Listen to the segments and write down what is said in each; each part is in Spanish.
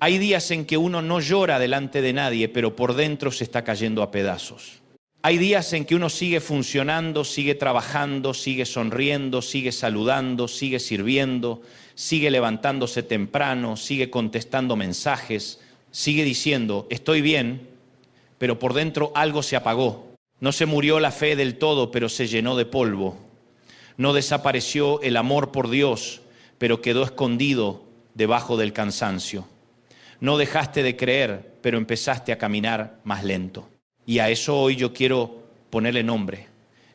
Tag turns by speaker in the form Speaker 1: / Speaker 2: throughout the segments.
Speaker 1: Hay días en que uno no llora delante de nadie, pero por dentro se está cayendo a pedazos. Hay días en que uno sigue funcionando, sigue trabajando, sigue sonriendo, sigue saludando, sigue sirviendo, sigue levantándose temprano, sigue contestando mensajes, sigue diciendo, estoy bien, pero por dentro algo se apagó. No se murió la fe del todo, pero se llenó de polvo. No desapareció el amor por Dios, pero quedó escondido debajo del cansancio. No dejaste de creer, pero empezaste a caminar más lento. Y a eso hoy yo quiero ponerle nombre.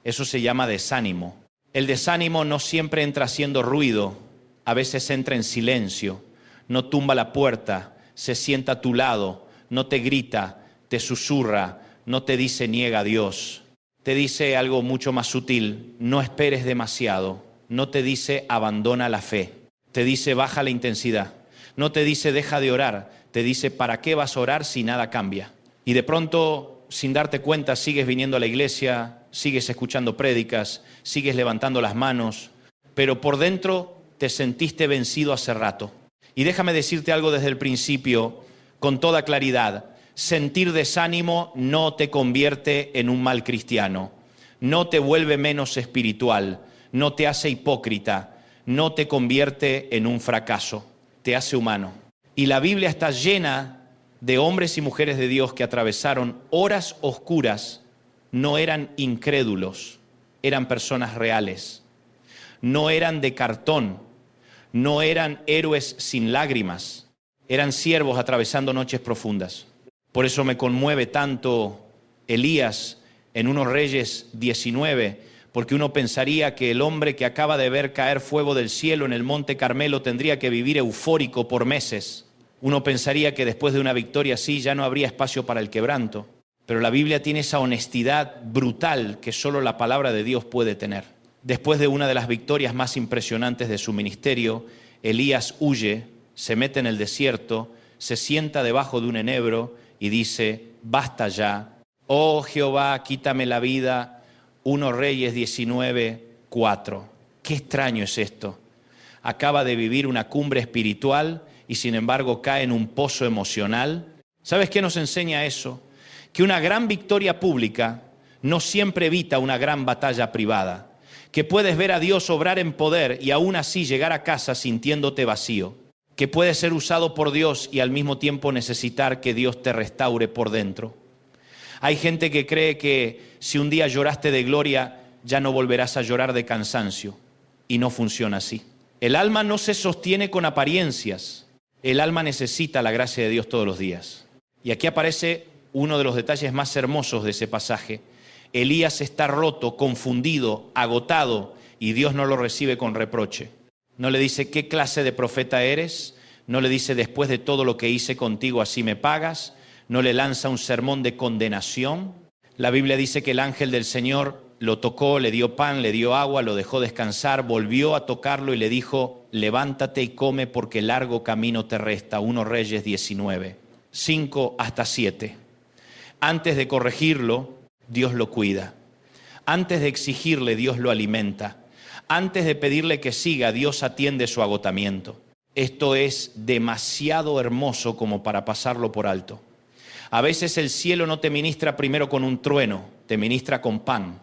Speaker 1: Eso se llama desánimo. El desánimo no siempre entra haciendo ruido, a veces entra en silencio, no tumba la puerta, se sienta a tu lado, no te grita, te susurra, no te dice niega a Dios. Te dice algo mucho más sutil, no esperes demasiado, no te dice abandona la fe, te dice baja la intensidad, no te dice deja de orar, te dice ¿para qué vas a orar si nada cambia? Y de pronto, sin darte cuenta, sigues viniendo a la iglesia, sigues escuchando prédicas, sigues levantando las manos, pero por dentro te sentiste vencido hace rato. Y déjame decirte algo desde el principio, con toda claridad. Sentir desánimo no te convierte en un mal cristiano, no te vuelve menos espiritual, no te hace hipócrita, no te convierte en un fracaso, te hace humano. Y la Biblia está llena de hombres y mujeres de Dios que atravesaron horas oscuras, no eran incrédulos, eran personas reales, no eran de cartón, no eran héroes sin lágrimas, eran siervos atravesando noches profundas. Por eso me conmueve tanto Elías en 1 Reyes 19, porque uno pensaría que el hombre que acaba de ver caer fuego del cielo en el Monte Carmelo tendría que vivir eufórico por meses. Uno pensaría que después de una victoria así ya no habría espacio para el quebranto. Pero la Biblia tiene esa honestidad brutal que solo la palabra de Dios puede tener. Después de una de las victorias más impresionantes de su ministerio, Elías huye, se mete en el desierto, se sienta debajo de un enebro y dice, basta ya, oh Jehová, quítame la vida. 1 Reyes 19, 4. Qué extraño es esto. Acaba de vivir una cumbre espiritual y sin embargo cae en un pozo emocional. ¿Sabes qué nos enseña eso? Que una gran victoria pública no siempre evita una gran batalla privada. Que puedes ver a Dios obrar en poder y aún así llegar a casa sintiéndote vacío. Que puedes ser usado por Dios y al mismo tiempo necesitar que Dios te restaure por dentro. Hay gente que cree que si un día lloraste de gloria, ya no volverás a llorar de cansancio. Y no funciona así. El alma no se sostiene con apariencias. El alma necesita la gracia de Dios todos los días. Y aquí aparece uno de los detalles más hermosos de ese pasaje. Elías está roto, confundido, agotado, y Dios no lo recibe con reproche. No le dice, ¿qué clase de profeta eres? No le dice, después de todo lo que hice contigo, así me pagas. No le lanza un sermón de condenación. La Biblia dice que el ángel del Señor lo tocó, le dio pan, le dio agua, lo dejó descansar, volvió a tocarlo y le dijo, levántate y come porque largo camino te resta. 1 Reyes 19, 5 hasta 7. Antes de corregirlo, Dios lo cuida. Antes de exigirle, Dios lo alimenta. Antes de pedirle que siga, Dios atiende su agotamiento. Esto es demasiado hermoso como para pasarlo por alto. A veces el cielo no te ministra primero con un trueno, te ministra con pan.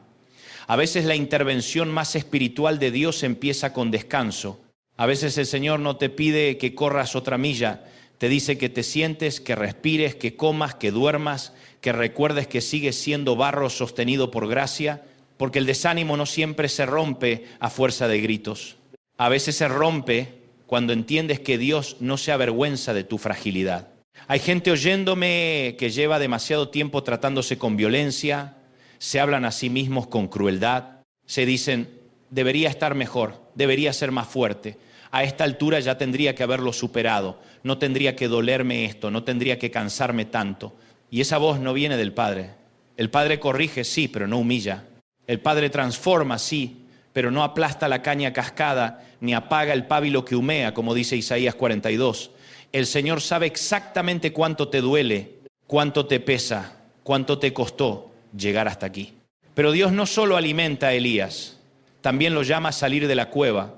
Speaker 1: A veces la intervención más espiritual de Dios empieza con descanso. A veces el Señor no te pide que corras otra milla, te dice que te sientes, que respires, que comas, que duermas, que recuerdes que sigues siendo barro sostenido por gracia, porque el desánimo no siempre se rompe a fuerza de gritos. A veces se rompe cuando entiendes que Dios no se avergüenza de tu fragilidad. Hay gente oyéndome que lleva demasiado tiempo tratándose con violencia, se hablan a sí mismos con crueldad, se dicen, debería estar mejor, debería ser más fuerte, a esta altura ya tendría que haberlo superado, no tendría que dolerme esto, no tendría que cansarme tanto. Y esa voz no viene del Padre. El Padre corrige, sí, pero no humilla. El Padre transforma, sí, pero no aplasta la caña cascada, ni apaga el pábilo que humea, como dice Isaías 42. El Señor sabe exactamente cuánto te duele, cuánto te pesa, cuánto te costó llegar hasta aquí. Pero Dios no solo alimenta a Elías, también lo llama a salir de la cueva.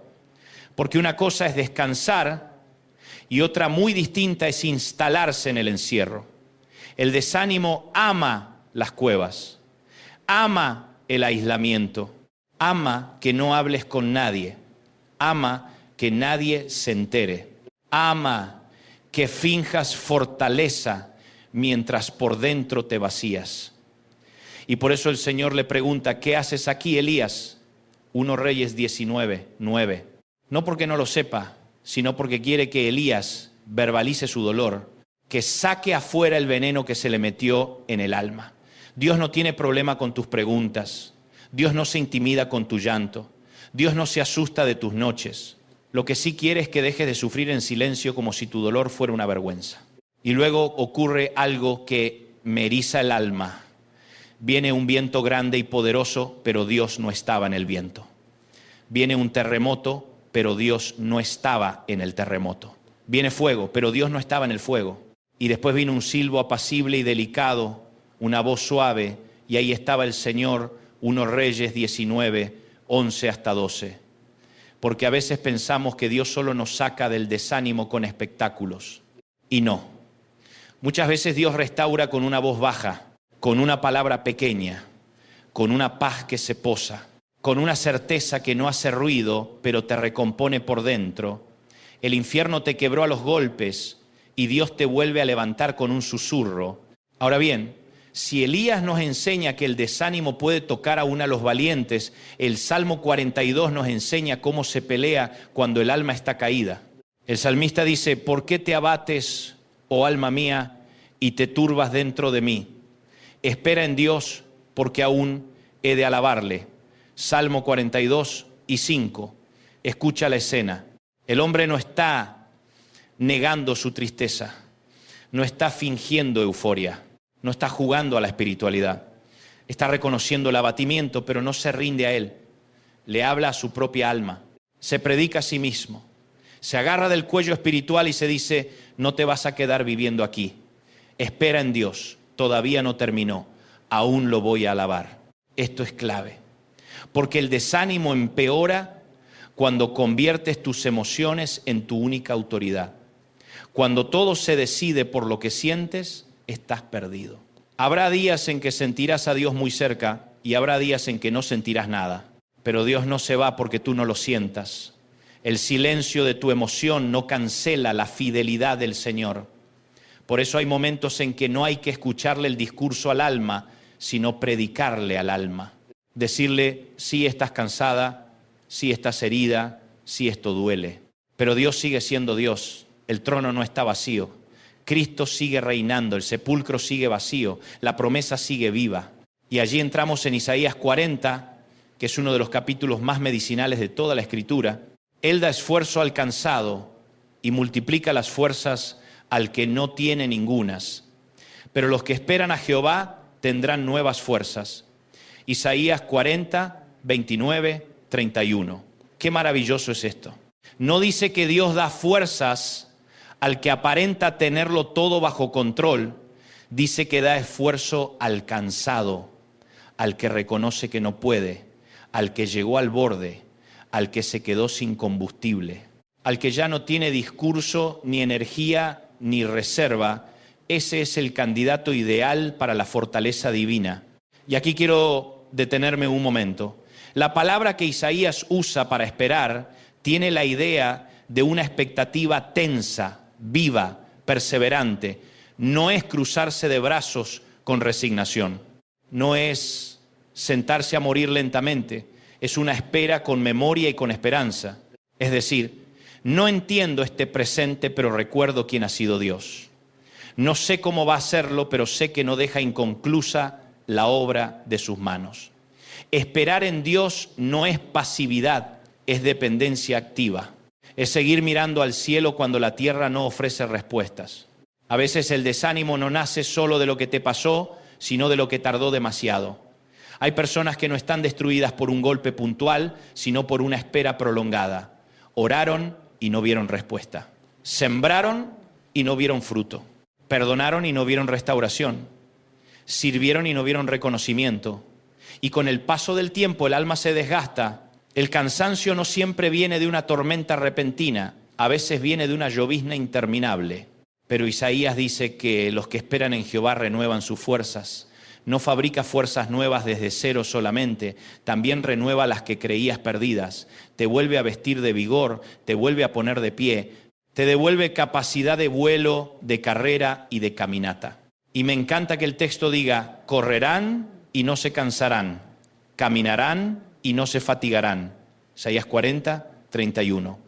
Speaker 1: Porque una cosa es descansar y otra muy distinta es instalarse en el encierro. El desánimo ama las cuevas, ama el aislamiento, ama que no hables con nadie, ama que nadie se entere, ama que finjas fortaleza mientras por dentro te vacías. Y por eso el Señor le pregunta, ¿qué haces aquí, Elías? 1 Reyes 19:9. No porque no lo sepa, sino porque quiere que Elías verbalice su dolor, que saque afuera el veneno que se le metió en el alma. Dios no tiene problema con tus preguntas. Dios no se intimida con tu llanto. Dios no se asusta de tus noches. Lo que sí quiere es que dejes de sufrir en silencio como si tu dolor fuera una vergüenza. Y luego ocurre algo que me eriza el alma. Viene un viento grande y poderoso, pero Dios no estaba en el viento. Viene un terremoto, pero Dios no estaba en el terremoto. Viene fuego, pero Dios no estaba en el fuego. Y después vino un silbo apacible y delicado, una voz suave, y ahí estaba el Señor, 1 Reyes 19:11 hasta 12. Porque a veces pensamos que Dios solo nos saca del desánimo con espectáculos. Y no. Muchas veces Dios restaura con una voz baja, con una palabra pequeña, con una paz que se posa, con una certeza que no hace ruido, pero te recompone por dentro. El infierno te quebró a los golpes y Dios te vuelve a levantar con un susurro. Ahora bien, si Elías nos enseña que el desánimo puede tocar aún a los valientes, el Salmo 42 nos enseña cómo se pelea cuando el alma está caída. El salmista dice, ¿por qué te abates, oh alma mía, y te turbas dentro de mí? Espera en Dios, porque aún he de alabarle. Salmo 42:5. Escucha la escena. El hombre no está negando su tristeza, no está fingiendo euforia, no está jugando a la espiritualidad. Está reconociendo el abatimiento, pero no se rinde a él. Le habla a su propia alma, se predica a sí mismo, se agarra del cuello espiritual y se dice, no te vas a quedar viviendo aquí. Espera en Dios, todavía no terminó, aún lo voy a alabar. Esto es clave, porque el desánimo empeora cuando conviertes tus emociones en tu única autoridad. Cuando todo se decide por lo que sientes, estás perdido. Habrá días en que sentirás a Dios muy cerca y habrá días en que no sentirás nada. Pero Dios no se va porque tú no lo sientas. El silencio de tu emoción no cancela la fidelidad del Señor. Por eso hay momentos en que no hay que escucharle el discurso al alma, sino predicarle al alma. Decirle, sí estás cansada, sí estás herida, sí esto duele. Pero Dios sigue siendo Dios. El trono no está vacío. Cristo sigue reinando, el sepulcro sigue vacío, la promesa sigue viva. Y allí entramos en Isaías 40, que es uno de los capítulos más medicinales de toda la Escritura. Él da esfuerzo al cansado y multiplica las fuerzas al que no tiene ningunas. Pero los que esperan a Jehová tendrán nuevas fuerzas. Isaías 40, 29, 31. Qué maravilloso es esto. No dice que Dios da fuerzas al que aparenta tenerlo todo bajo control, dice que da esfuerzo al cansado, al que reconoce que no puede, al que llegó al borde, al que se quedó sin combustible, al que ya no tiene discurso, ni energía, ni reserva. Ese es el candidato ideal para la fortaleza divina. Y aquí quiero detenerme un momento. La palabra que Isaías usa para esperar tiene la idea de una expectativa tensa, viva, perseverante. No es cruzarse de brazos con resignación. No es sentarse a morir lentamente. Es una espera con memoria y con esperanza. Es decir, no entiendo este presente, pero recuerdo quién ha sido Dios. No sé cómo va a hacerlo, pero sé que no deja inconclusa la obra de sus manos. Esperar en Dios no es pasividad, es dependencia activa. Es seguir mirando al cielo cuando la tierra no ofrece respuestas. A veces el desánimo no nace solo de lo que te pasó, sino de lo que tardó demasiado. Hay personas que no están destruidas por un golpe puntual, sino por una espera prolongada. Oraron y no vieron respuesta. Sembraron y no vieron fruto. Perdonaron y no vieron restauración. Sirvieron y no vieron reconocimiento. Y con el paso del tiempo el alma se desgasta. El cansancio no siempre viene de una tormenta repentina. a veces viene de una llovizna interminable, pero Isaías dice que los que esperan en Jehová renuevan sus fuerzas. No fabrica fuerzas nuevas desde cero solamente, también renueva las que creías perdidas. Te vuelve a vestir de vigor, te vuelve a poner de pie, te devuelve capacidad de vuelo, de carrera y de caminata. Y me encanta que el texto diga, correrán y no se cansarán, caminarán y no se fatigarán. Isaías 40, 31.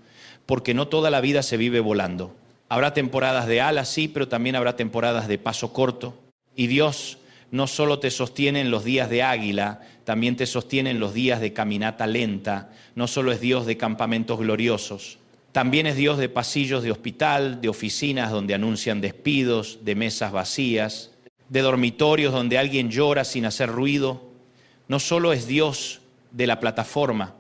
Speaker 1: Porque no toda la vida se vive volando. Habrá temporadas de alas, sí, pero también habrá temporadas de paso corto. Y Dios no solo te sostiene en los días de águila, también te sostiene en los días de caminata lenta. No solo es Dios de campamentos gloriosos, también es Dios de pasillos de hospital, de oficinas donde anuncian despidos, de mesas vacías, de dormitorios donde alguien llora sin hacer ruido. No solo es Dios de la plataforma,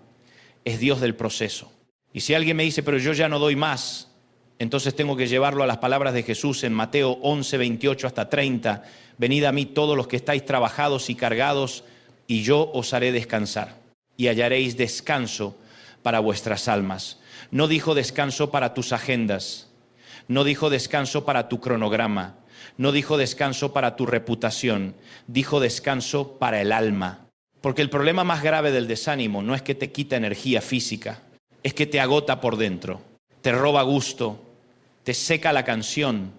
Speaker 1: es Dios del proceso. Y si alguien me dice, pero yo ya no doy más, entonces tengo que llevarlo a las palabras de Jesús en Mateo 11, 28 hasta 30. Venid a mí todos los que estáis trabajados y cargados, y yo os haré descansar, y hallaréis descanso para vuestras almas. No dijo descanso para tus agendas, no dijo descanso para tu cronograma, no dijo descanso para tu reputación, dijo descanso para el alma. Porque el problema más grave del desánimo no es que te quita energía física, es que te agota por dentro, te roba gusto, te seca la canción,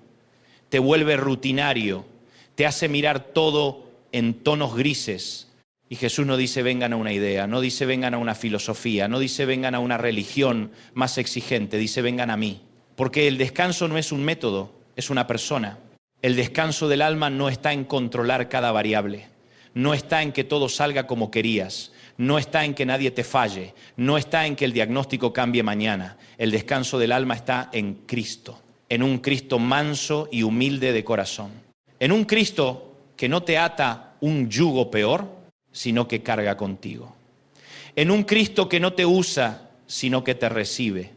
Speaker 1: te vuelve rutinario, te hace mirar todo en tonos grises. Y Jesús no dice vengan a una idea, no dice vengan a una filosofía, no dice vengan a una religión más exigente, dice vengan a mí. Porque el descanso no es un método, es una persona. El descanso del alma no está en controlar cada variable, no está en que todo salga como querías, no está en que nadie te falle, no está en que el diagnóstico cambie mañana. El descanso del alma está en Cristo, en un Cristo manso y humilde de corazón. En un Cristo que no te ata un yugo peor, sino que carga contigo. En un Cristo que no te usa, sino que te recibe.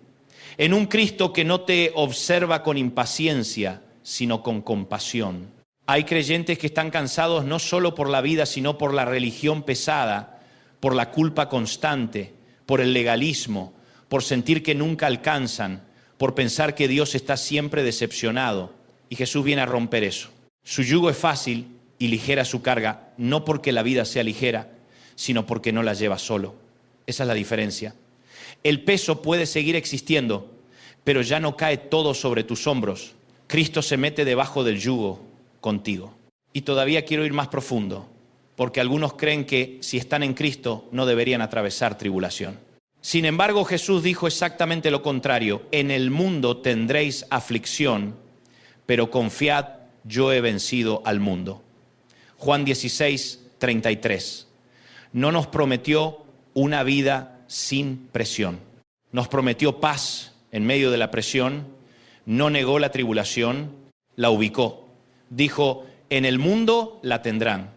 Speaker 1: En un Cristo que no te observa con impaciencia, sino con compasión. Hay creyentes que están cansados no solo por la vida, sino por la religión pesada, por la culpa constante, por el legalismo, por sentir que nunca alcanzan, por pensar que Dios está siempre decepcionado. Y Jesús viene a romper eso. Su yugo es fácil y ligera su carga, no porque la vida sea ligera, sino porque no la lleva solo. Esa es la diferencia. El peso puede seguir existiendo, pero ya no cae todo sobre tus hombros. Cristo se mete debajo del yugo contigo. Y todavía quiero ir más profundo, porque algunos creen que si están en Cristo no deberían atravesar tribulación. Sin embargo, Jesús dijo exactamente lo contrario. En el mundo tendréis aflicción, pero confiad, yo he vencido al mundo. Juan 16, 33. No nos prometió una vida sin presión. Nos prometió paz en medio de la presión. No negó la tribulación, la ubicó. Dijo, en el mundo la tendrán.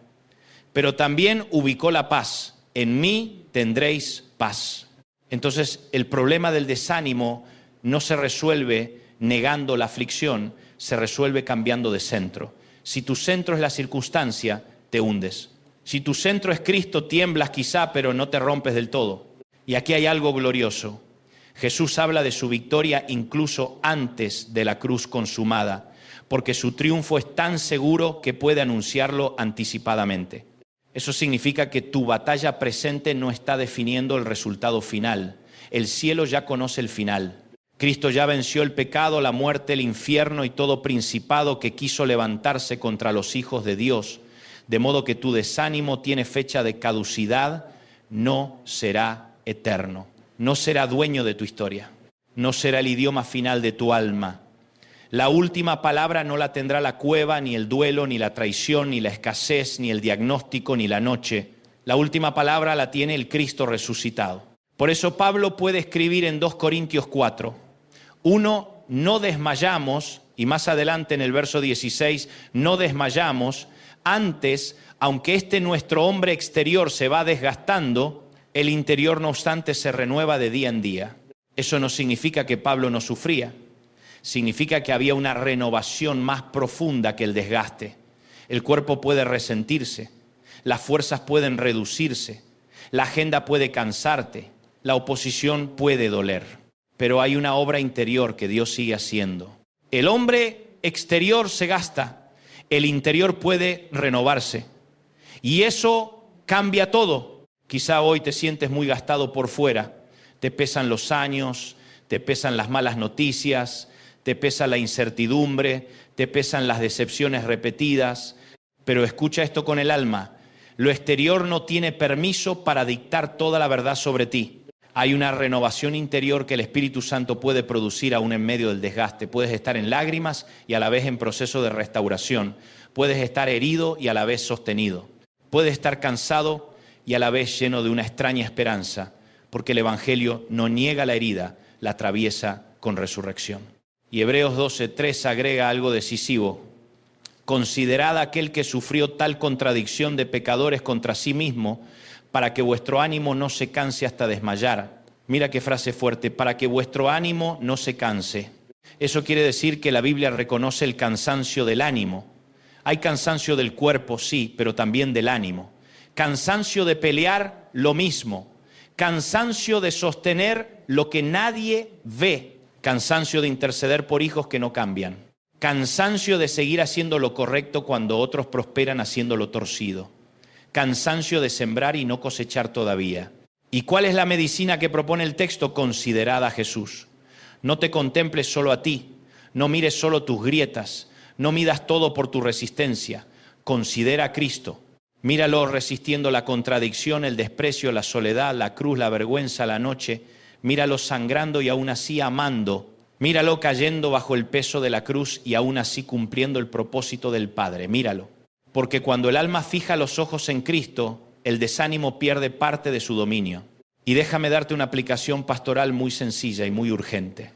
Speaker 1: Pero también ubicó la paz. En mí tendréis paz. Entonces, el problema del desánimo no se resuelve negando la aflicción, se resuelve cambiando de centro. Si tu centro es la circunstancia, te hundes. Si tu centro es Cristo, tiemblas quizá, pero no te rompes del todo. Y aquí hay algo glorioso. Jesús habla de su victoria incluso antes de la cruz consumada, porque su triunfo es tan seguro que puede anunciarlo anticipadamente. Eso significa que tu batalla presente no está definiendo el resultado final. El cielo ya conoce el final. Cristo ya venció el pecado, la muerte, el infierno y todo principado que quiso levantarse contra los hijos de Dios. De modo que tu desánimo tiene fecha de caducidad, no será eterno. No será dueño de tu historia. No será el idioma final de tu alma. La última palabra no la tendrá la cueva, ni el duelo, ni la traición, ni la escasez, ni el diagnóstico, ni la noche. La última palabra la tiene el Cristo resucitado. Por eso Pablo puede escribir en 2 Corintios 4. 1, no desmayamos, y más adelante en el verso 16, no desmayamos. Antes, aunque nuestro hombre exterior se va desgastando, el interior no obstante se renueva de día en día. Eso no significa que Pablo no sufría. Significa que había una renovación más profunda que el desgaste. El cuerpo puede resentirse, las fuerzas pueden reducirse, la agenda puede cansarte, la oposición puede doler. pero hay una obra interior que Dios sigue haciendo. El hombre exterior se gasta, el interior puede renovarse. Y eso cambia todo. Quizá hoy te sientes muy gastado por fuera. Te pesan los años, te pesan las malas noticias, te pesa la incertidumbre, te pesan las decepciones repetidas. Pero escucha esto con el alma. Lo exterior no tiene permiso para dictar toda la verdad sobre ti. Hay una renovación interior que el Espíritu Santo puede producir aún en medio del desgaste. Puedes estar en lágrimas y a la vez en proceso de restauración. Puedes estar herido y a la vez sostenido. Puedes estar cansado y a la vez lleno de una extraña esperanza, porque el Evangelio no niega la herida, la atraviesa con resurrección. Y Hebreos 12:3 agrega algo decisivo. Considerad aquel que sufrió tal contradicción de pecadores contra sí mismo, para que vuestro ánimo no se canse hasta desmayar. Mira qué frase fuerte, para que vuestro ánimo no se canse. Eso quiere decir que la Biblia reconoce el cansancio del ánimo. Hay cansancio del cuerpo, sí, pero también del ánimo. Cansancio de pelear, lo mismo. Cansancio de sostener lo que nadie ve. Cansancio de interceder por hijos que no cambian. Cansancio de seguir haciendo lo correcto cuando otros prosperan haciendo lo torcido. Cansancio de sembrar y no cosechar todavía. ¿Y cuál es la medicina que propone el texto? Considerad a Jesús. No te contemples solo a ti, no mires solo tus grietas, no midas todo por tu resistencia. Considera a Cristo. Míralo resistiendo la contradicción, el desprecio, la soledad, la cruz, la vergüenza, la noche. Míralo sangrando y aún así amando. Míralo cayendo bajo el peso de la cruz y aún así cumpliendo el propósito del Padre. Míralo. Porque cuando el alma fija los ojos en Cristo, el desánimo pierde parte de su dominio. Y déjame darte una aplicación pastoral muy sencilla y muy urgente.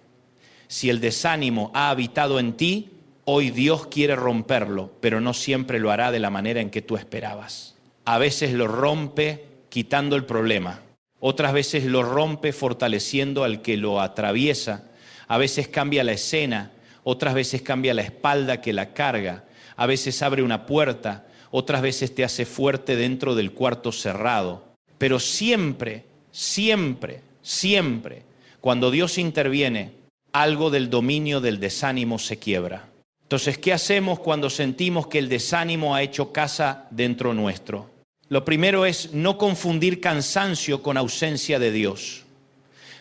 Speaker 1: Si el desánimo ha habitado en ti, hoy Dios quiere romperlo, pero no siempre lo hará de la manera en que tú esperabas. A veces lo rompe quitando el problema. Otras veces lo rompe fortaleciendo al que lo atraviesa. A veces cambia la escena, otras veces cambia la espalda que la carga. A veces abre una puerta, otras veces te hace fuerte dentro del cuarto cerrado. Pero siempre, siempre, siempre, cuando Dios interviene, algo del dominio del desánimo se quiebra. Entonces, ¿qué hacemos cuando sentimos que el desánimo ha hecho casa dentro nuestro? Lo primero es no confundir cansancio con ausencia de Dios.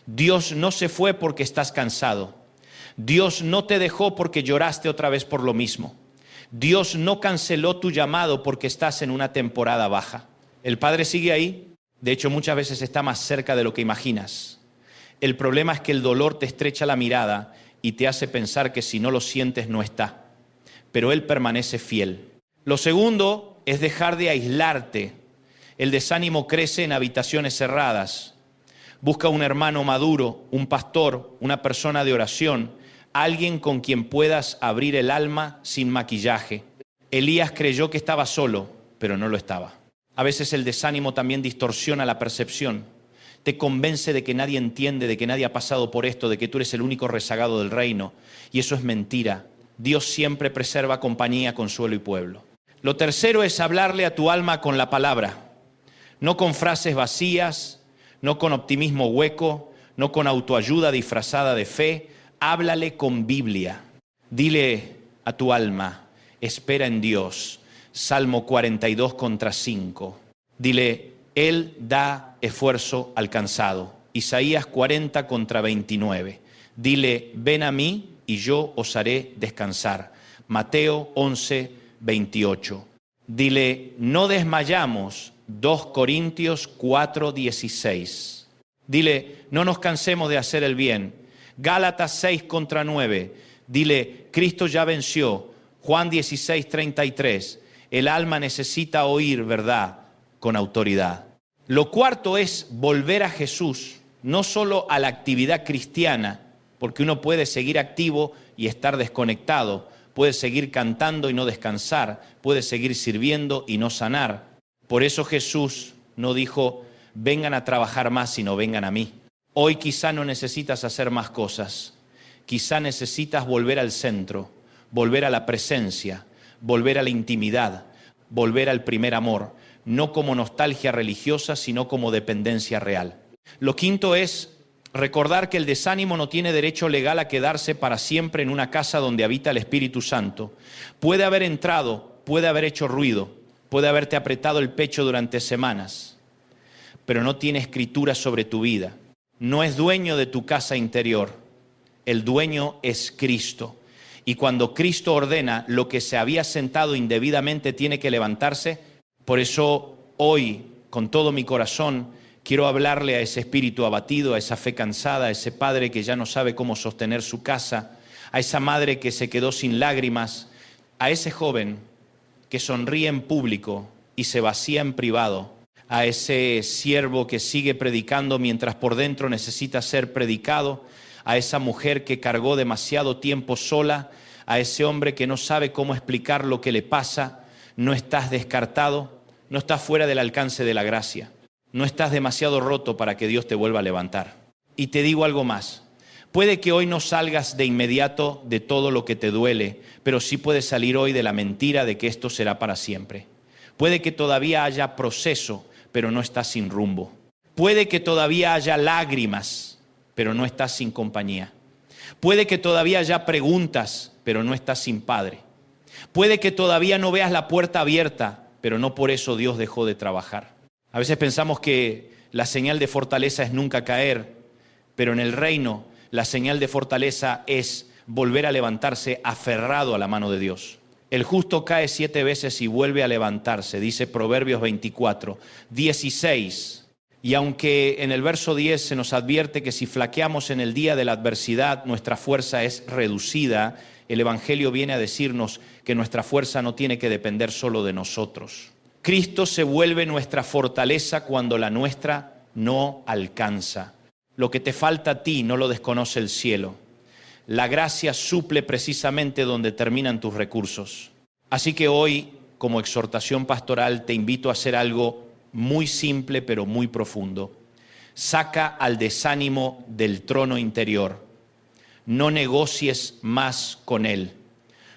Speaker 1: Dios no se fue porque estás cansado. Dios no te dejó porque lloraste otra vez por lo mismo. Dios no canceló tu llamado porque estás en una temporada baja. El Padre sigue ahí. De hecho, muchas veces está más cerca de lo que imaginas. El problema es que el dolor te estrecha la mirada y te hace pensar que si no lo sientes no está. Pero Él permanece fiel. Lo segundo es dejar de aislarte. El desánimo crece en habitaciones cerradas. Busca un hermano maduro, un pastor, una persona de oración, alguien con quien puedas abrir el alma sin maquillaje. Elías creyó que estaba solo, pero no lo estaba. A veces el desánimo también distorsiona la percepción. Te convence de que nadie entiende, de que nadie ha pasado por esto, de que tú eres el único rezagado del reino. Y eso es mentira. Dios siempre preserva compañía, consuelo y pueblo. Lo tercero es hablarle a tu alma con la palabra. No con frases vacías, no con optimismo hueco, no con autoayuda disfrazada de fe. Háblale con Biblia. Dile a tu alma, espera en Dios. Salmo 42:5. Dile, Él da esfuerzo al cansado. Isaías 40:29. Dile, ven a mí y yo os haré descansar. Mateo 11:28. Dile, no desmayamos. 2 Corintios 4:16. Dile, no nos cansemos de hacer el bien. Gálatas 6:9. Dile, Cristo ya venció. Juan 16:33. El alma necesita oír verdad con autoridad. Lo cuarto es volver a Jesús, no solo a la actividad cristiana, porque uno puede seguir activo y estar desconectado, puede seguir cantando y no descansar, puede seguir sirviendo y no sanar. Por eso Jesús no dijo, vengan a trabajar más, sino vengan a mí. Hoy quizá no necesitas hacer más cosas, quizá necesitas volver al centro, volver a la presencia, volver a la intimidad, volver al primer amor, no como nostalgia religiosa, sino como dependencia real. Lo quinto es Recordar que el desánimo no tiene derecho legal a quedarse para siempre en una casa donde habita el Espíritu Santo. Puede haber entrado, puede haber hecho ruido, puede haberte apretado el pecho durante semanas, pero no tiene escritura sobre tu vida. No es dueño de tu casa interior. El dueño es Cristo. Y cuando Cristo ordena, lo que se había sentado indebidamente tiene que levantarse. Por eso hoy, con todo mi corazón, quiero hablarle a ese espíritu abatido, a esa fe cansada, a ese padre que ya no sabe cómo sostener su casa, a esa madre que se quedó sin lágrimas, a ese joven que sonríe en público y se vacía en privado, a ese siervo que sigue predicando mientras por dentro necesita ser predicado, a esa mujer que cargó demasiado tiempo sola, a ese hombre que no sabe cómo explicar lo que le pasa. No estás descartado, no estás fuera del alcance de la gracia, no estás demasiado roto para que Dios te vuelva a levantar. Y te digo algo más, puede que hoy no salgas de inmediato de todo lo que te duele, pero sí puedes salir hoy de la mentira de que esto será para siempre. Puede que todavía haya proceso, pero no estás sin rumbo. Puede que todavía haya lágrimas, pero no estás sin compañía. Puede que todavía haya preguntas, pero no estás sin Padre. Puede que todavía no veas la puerta abierta, pero no por eso Dios dejó de trabajar. A veces pensamos que la señal de fortaleza es nunca caer, pero en el reino la señal de fortaleza es volver a levantarse aferrado a la mano de Dios. El justo cae 7 veces y vuelve a levantarse, dice Proverbios 24, 16. Y aunque en el verso 10 se nos advierte que si flaqueamos en el día de la adversidad, nuestra fuerza es reducida, el Evangelio viene a decirnos que nuestra fuerza no tiene que depender solo de nosotros. Cristo se vuelve nuestra fortaleza cuando la nuestra no alcanza. Lo que te falta a ti no lo desconoce el cielo. La gracia suple precisamente donde terminan tus recursos. Así que hoy, como exhortación pastoral, te invito a hacer algo muy simple pero muy profundo. Saca al desánimo del trono interior. No negocies más con él.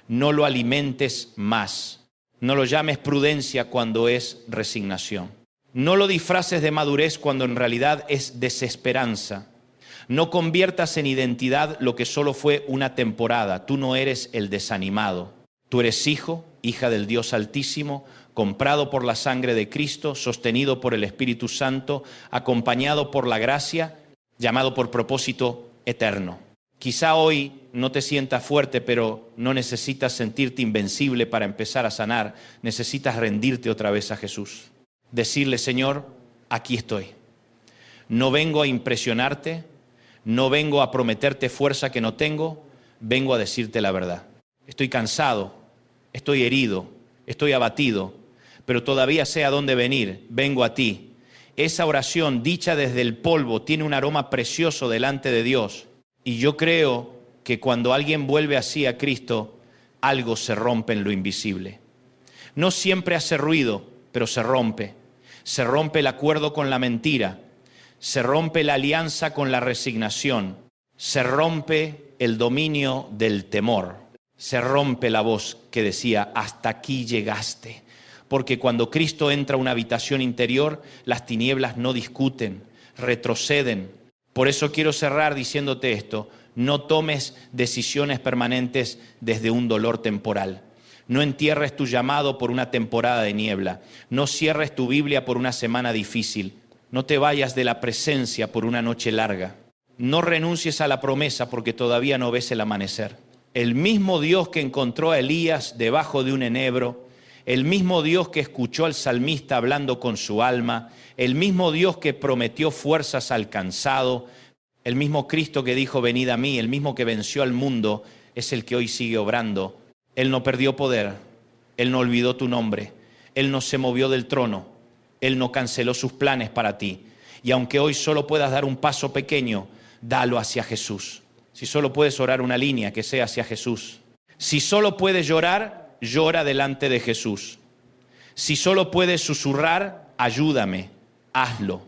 Speaker 1: No lo alimentes más. No lo llames prudencia cuando es resignación. No lo disfraces de madurez cuando en realidad es desesperanza. No conviertas en identidad lo que solo fue una temporada. Tú no eres el desanimado. Tú eres hijo, hija del Dios Altísimo, comprado por la sangre de Cristo, sostenido por el Espíritu Santo, acompañado por la gracia, llamado por propósito eterno. Quizá hoy no te sientas fuerte, pero no necesitas sentirte invencible para empezar a sanar. Necesitas rendirte otra vez a Jesús. Decirle, Señor, aquí estoy. No vengo a impresionarte, no vengo a prometerte fuerza que no tengo, vengo a decirte la verdad. Estoy cansado, estoy herido, estoy abatido, pero todavía sé a dónde venir, vengo a ti. Esa oración dicha desde el polvo tiene un aroma precioso delante de Dios. Y yo creo que cuando alguien vuelve así a Cristo, algo se rompe en lo invisible. No siempre hace ruido, pero se rompe. Se rompe el acuerdo con la mentira. Se rompe la alianza con la resignación. Se rompe el dominio del temor. Se rompe la voz que decía, hasta aquí llegaste. Porque cuando Cristo entra a una habitación interior, las tinieblas no discuten, retroceden. Por eso quiero cerrar diciéndote esto, no tomes decisiones permanentes desde un dolor temporal. No entierres tu llamado por una temporada de niebla. No cierres tu Biblia por una semana difícil. No te vayas de la presencia por una noche larga. No renuncies a la promesa porque todavía no ves el amanecer. El mismo Dios que encontró a Elías debajo de un enebro, el mismo Dios que escuchó al salmista hablando con su alma, el mismo Dios que prometió fuerzas al cansado, el mismo Cristo que dijo venid a mí, el mismo que venció al mundo, es el que hoy sigue obrando. Él no perdió poder, Él no olvidó tu nombre, Él no se movió del trono, Él no canceló sus planes para ti. Y aunque hoy solo puedas dar un paso pequeño, dalo hacia Jesús. Si solo puedes orar una línea, que sea hacia Jesús. Si solo puedes llorar, llora delante de Jesús. Si solo puedes susurrar, ayúdame, hazlo.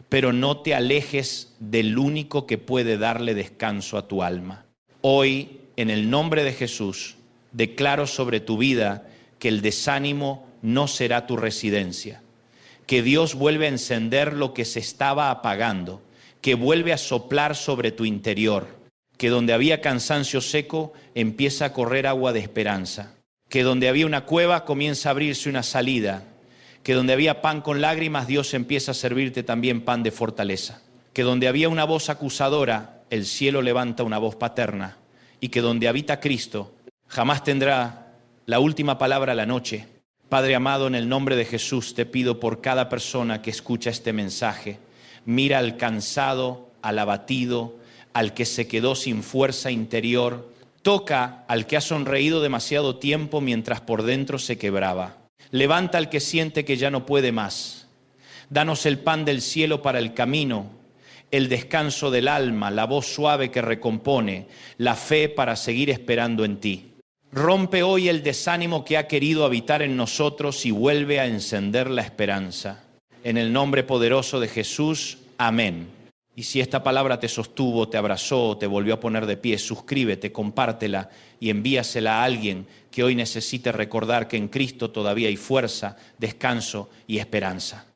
Speaker 1: Pero no te alejes del único que puede darle descanso a tu alma. Hoy, en el nombre de Jesús, declaro sobre tu vida que el desánimo no será tu residencia. Que Dios vuelve a encender lo que se estaba apagando. que vuelve a soplar sobre tu interior, que donde había cansancio seco empieza a correr agua de esperanza, que donde había una cueva comienza a abrirse una salida, que donde había pan con lágrimas Dios empieza a servirte también pan de fortaleza, que donde había una voz acusadora el cielo levanta una voz paterna, y que donde habita Cristo jamás tendrá la última palabra a la noche. Padre amado, en el nombre de Jesús te pido por cada persona que escucha este mensaje. Mira al cansado, al abatido, al que se quedó sin fuerza interior. Toca al que ha sonreído demasiado tiempo mientras por dentro se quebraba. Levanta al que siente que ya no puede más. Danos el pan del cielo para el camino, el descanso del alma, la voz suave que recompone, la fe para seguir esperando en ti. Rompe hoy el desánimo que ha querido habitar en nosotros y vuelve a encender la esperanza. En el nombre poderoso de Jesús, amén. Y si esta palabra te sostuvo, te abrazó, te volvió a poner de pie, suscríbete, compártela y envíasela a alguien que hoy necesite recordar que en Cristo todavía hay fuerza, descanso y esperanza.